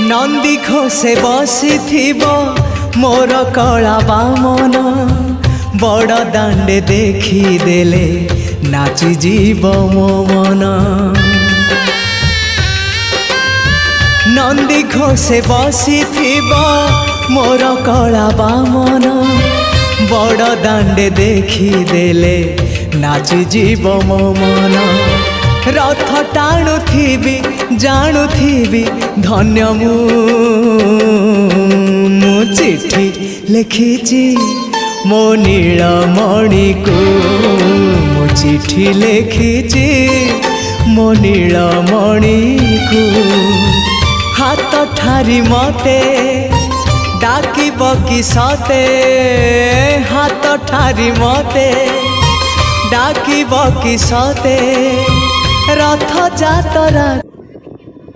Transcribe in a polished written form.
नंदी घोषे बसी मोर कला बामन बड़ दांडे देखी देले नाची जीव मो मन। नंदी घोषे बसी मोर कला बामन बड़ दांडे देखी देले नाची जीव मो मन। रथ टाणुथिबी जाणुथिबी धन्य मु चिट्ठी लिखिची मो नीलमणि को मु चिट्ठी लिखिची मो नीलमणि को। हाथ ठारी मते डाकिब कि सते हाथ ठारी मते डाकिब कि सते रथ जातरा।